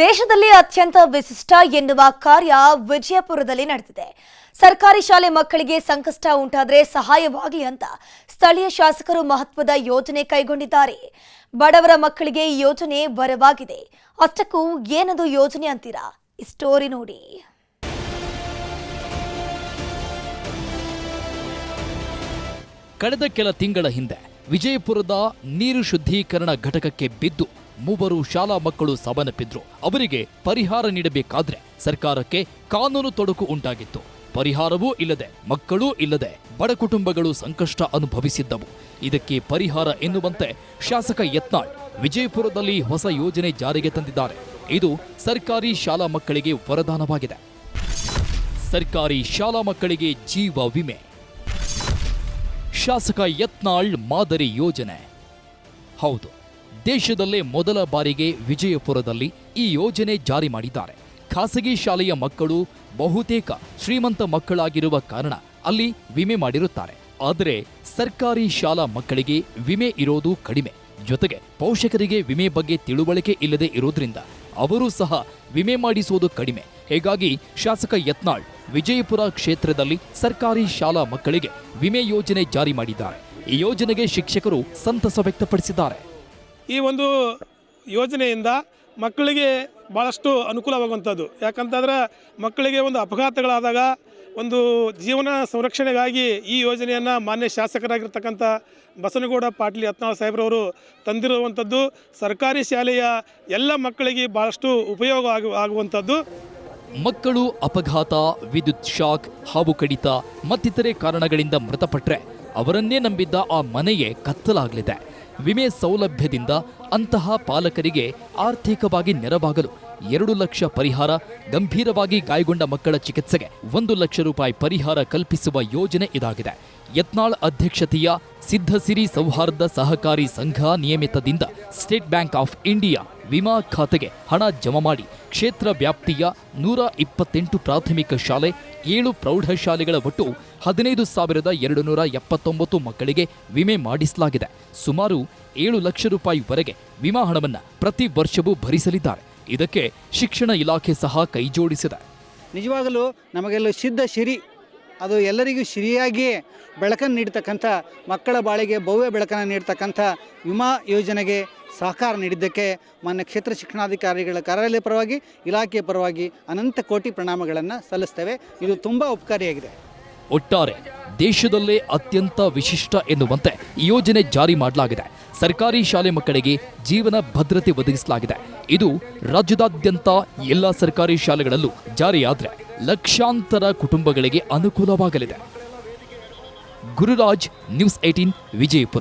ದೇಶದಲ್ಲಿ ಅತ್ಯಂತ ವಿಶಿಷ್ಟ ಎನ್ನುವ ಕಾರ್ಯ ವಿಜಯಪುರದಲ್ಲಿ ನಡೆದಿದೆ. ಸರ್ಕಾರಿ ಶಾಲೆ ಮಕ್ಕಳಿಗೆ ಸಂಕಷ್ಟ ಉಂಟಾದರೆ ಸಹಾಯವಾಗಲಿ ಅಂತ ಸ್ಥಳೀಯ ಶಾಸಕರು ಮಹತ್ವದ ಯೋಜನೆ ಕೈಗೊಂಡಿದ್ದಾರೆ. ಬಡವರ ಮಕ್ಕಳಿಗೆ ಈ ಯೋಜನೆ ವರವಾಗಿದೆ. ಅಷ್ಟಕ್ಕೂ ಏನದು ಯೋಜನೆ ಅಂತೀರಾ? ಈ ಸ್ಟೋರಿ ನೋಡಿ. ಕಳೆದ ಕೆಲ ತಿಂಗಳ ಹಿಂದೆ ವಿಜಯಪುರದ ನೀರು ಶುದ್ಧೀಕರಣ ಘಟಕಕ್ಕೆ ಬಿದ್ದು ಮೂವರು ಶಾಲಾ ಮಕ್ಕಳು ಸಾವನ್ನಪ್ಪಿದ್ರು. ಅವರಿಗೆ ಪರಿಹಾರ ನೀಡಬೇಕಾದ್ರೆ ಸರ್ಕಾರಕ್ಕೆ ಕಾನೂನು ತೊಡಕು ಉಂಟಾಗಿತ್ತು. ಪರಿಹಾರವೂ ಇಲ್ಲದೆ, ಮಕ್ಕಳೂ ಇಲ್ಲದೆ ಬಡ ಕುಟುಂಬಗಳು ಸಂಕಷ್ಟ ಅನುಭವಿಸಿದ್ದವು. ಇದಕ್ಕೆ ಪರಿಹಾರ ಎನ್ನುವಂತೆ ಶಾಸಕ ಯತ್ನಾಳ್ ವಿಜಯಪುರದಲ್ಲಿ ಹೊಸ ಯೋಜನೆ ಜಾರಿಗೆ ತಂದಿದ್ದಾರೆ. ಇದು ಸರ್ಕಾರಿ ಶಾಲಾ ಮಕ್ಕಳಿಗೆ ವರದಾನವಾಗಿದೆ. ಸರ್ಕಾರಿ ಶಾಲಾ ಮಕ್ಕಳಿಗೆ ಜೀವ ವಿಮೆ. ಶಾಸಕ ಯತ್ನಾಳ್ ಮಾದರಿ ಯೋಜನೆ. ಹೌದು, ದೇಶದಲ್ಲೇ ಮೊದಲ ಬಾರಿಗೆ ವಿಜಯಪುರದಲ್ಲಿ ಈ ಯೋಜನೆ ಜಾರಿ ಮಾಡಿದ್ದಾರೆ. ಖಾಸಗಿ ಶಾಲೆಯ ಮಕ್ಕಳು ಬಹುತೇಕ ಶ್ರೀಮಂತ ಮಕ್ಕಳಾಗಿರುವ ಕಾರಣ ಅಲ್ಲಿ ವಿಮೆ ಮಾಡಿರುತ್ತಾರೆ. ಆದರೆ ಸರ್ಕಾರಿ ಶಾಲಾ ಮಕ್ಕಳಿಗೆ ವಿಮೆ ಇರೋದು ಕಡಿಮೆ. ಜೊತೆಗೆ ಪೋಷಕರಿಗೆ ವಿಮೆ ಬಗ್ಗೆ ತಿಳುವಳಿಕೆ ಇಲ್ಲದೆ ಇರೋದ್ರಿಂದ ಅವರು ಸಹ ವಿಮೆ ಮಾಡಿಸುವುದು ಕಡಿಮೆ. ಹೀಗಾಗಿ ಶಾಸಕ ಯತ್ನಾಳ್ ವಿಜಯಪುರ ಕ್ಷೇತ್ರದಲ್ಲಿ ಸರ್ಕಾರಿ ಶಾಲಾ ಮಕ್ಕಳಿಗೆ ವಿಮೆ ಯೋಜನೆ ಜಾರಿ ಮಾಡಿದ್ದಾರೆ. ಈ ಯೋಜನೆಗೆ ಶಿಕ್ಷಕರು ಸಂತಸ ವ್ಯಕ್ತಪಡಿಸಿದ್ದಾರೆ. ಈ ಒಂದು ಯೋಜನೆಯಿಂದ ಮಕ್ಕಳಿಗೆ ಭಾಳಷ್ಟು ಅನುಕೂಲವಾಗುವಂಥದ್ದು. ಯಾಕಂತಂದ್ರೆ ಮಕ್ಕಳಿಗೆ ಒಂದು ಅಪಘಾತಗಳಾದಾಗ ಒಂದು ಜೀವನ ಸಂರಕ್ಷಣೆಗಾಗಿ ಈ ಯೋಜನೆಯನ್ನು ಮಾನ್ಯ ಶಾಸಕರಾಗಿರ್ತಕ್ಕಂಥ ಬಸನಗೌಡ ಪಾಟೀಲ್ ಯತ್ನಾಳ್ ಸಾಹೇಬ್ರವರು ತಂದಿರುವಂಥದ್ದು ಸರ್ಕಾರಿ ಶಾಲೆಯ ಎಲ್ಲ ಮಕ್ಕಳಿಗೆ ಭಾಳಷ್ಟು ಉಪಯೋಗ ಆಗುವಂಥದ್ದು. ಮಕ್ಕಳು ಅಪಘಾತ, ವಿದ್ಯುತ್ ಶಾಕ್, ಹಾವು ಕಡಿತ ಮತ್ತಿತರೆ ಕಾರಣಗಳಿಂದ ಮೃತಪಟ್ಟರೆ ಅವರನ್ನೇ ನಂಬಿದ್ದ ಆ ಮನೆಯೇ ಕತ್ತಲಾಗಲಿದೆ. ವಿಮೆ ಸೌಲಭ್ಯದಿಂದ ಅಂತಹ ಪಾಲಕರಿಗೆ ಆರ್ಥಿಕವಾಗಿ ನೆರವಾಗಲು 2 ಲಕ್ಷ ಪರಿಹಾರ, ಗಂಭೀರವಾಗಿ ಗಾಯಗೊಂಡ ಮಕ್ಕಳ ಚಿಕಿತ್ಸೆಗೆ 1 ಲಕ್ಷ ರೂಪಾಯಿ ಪರಿಹಾರ ಕಲ್ಪಿಸುವ ಯೋಜನೆ ಇದಾಗಿದೆ. ಯತ್ನಾಳ್ ಅಧ್ಯಕ್ಷತೆಯ ಸಿದ್ಧಸಿರಿ ಸೌಹಾರ್ದ ಸಹಕಾರಿ ಸಂಘ ನಿಯಮಿತದಿಂದ ಸ್ಟೇಟ್ ಬ್ಯಾಂಕ್ ಆಫ್ ಇಂಡಿಯಾ ವಿಮಾ ಖಾತೆಗೆ ಹಣ ಜಮಾ ಮಾಡಿ ಕ್ಷೇತ್ರ ವ್ಯಾಪ್ತಿಯ 128 ಪ್ರಾಥಮಿಕ ಶಾಲೆ, 7 ಪ್ರೌಢಶಾಲೆಗಳ ಒಟ್ಟು 15,279 ಮಕ್ಕಳಿಗೆ ವಿಮೆ ಮಾಡಿಸಲಾಗಿದೆ. ಸುಮಾರು 7 ಲಕ್ಷ ರೂಪಾಯಿವರೆಗೆ ವಿಮಾ ಹಣವನ್ನು ಪ್ರತಿ ವರ್ಷವೂ ಭರಿಸಲಿದ್ದಾರೆ. ಇದಕ್ಕೆ ಶಿಕ್ಷಣ ಇಲಾಖೆ ಸಹ ಕೈಜೋಡಿಸಿದೆ. ನಿಜವಾಗಲೂ ನಮಗೆಲ್ಲ ಸಿದ್ಧ ಸಿರಿ, ಅದು ಎಲ್ಲರಿಗೂ ಸಿರಿಯಾಗಿಯೇ ಬೆಳಕನ್ನು ನೀಡ್ತಕ್ಕಂಥ, ಮಕ್ಕಳ ಬಾಳಿಗೆ ಭವ್ಯ ಬೆಳಕನ್ನು ನೀಡ್ತಕ್ಕಂಥ ವಿಮಾ ಯೋಜನೆಗೆ ಸಹಕಾರ ನೀಡಿದ್ದಕ್ಕೆ ಮಾನ್ಯ ಕ್ಷೇತ್ರ ಶಿಕ್ಷಣಾಧಿಕಾರಿಗಳ ಕಾರ್ಯಾಲಯ ಪರವಾಗಿ, ಇಲಾಖೆಯ ಪರವಾಗಿ ಅನಂತ ಕೋಟಿ ಪ್ರಣಾಮಗಳನ್ನು ಸಲ್ಲಿಸ್ತೇವೆ. ಇದು ತುಂಬ ಉಪಕಾರಿಯಾಗಿದೆ. ಒಟ್ಟಾರೆ ದೇಶದಲ್ಲೇ ಅತ್ಯಂತ ವಿಶಿಷ್ಟ ಎನ್ನುವಂತೆ ಈ ಯೋಜನೆ ಜಾರಿ ಮಾಡಲಾಗಿದೆ. ಸರ್ಕಾರಿ ಶಾಲೆ ಮಕ್ಕಳಿಗೆ ಜೀವನ ಭದ್ರತೆ ಒದಗಿಸಲಾಗಿದೆ. ಇದು ರಾಜ್ಯದಾದ್ಯಂತ ಎಲ್ಲ ಸರ್ಕಾರಿ ಶಾಲೆಗಳಲ್ಲೂ ಜಾರಿಯಾದರೆ ಲಕ್ಷಾಂತರ ಕುಟುಂಬಗಳಿಗೆ ಅನುಕೂಲವಾಗಲಿದೆ. ಗುರುರಾಜ್, ನ್ಯೂಸ್ 18, ವಿಜಯಪುರ.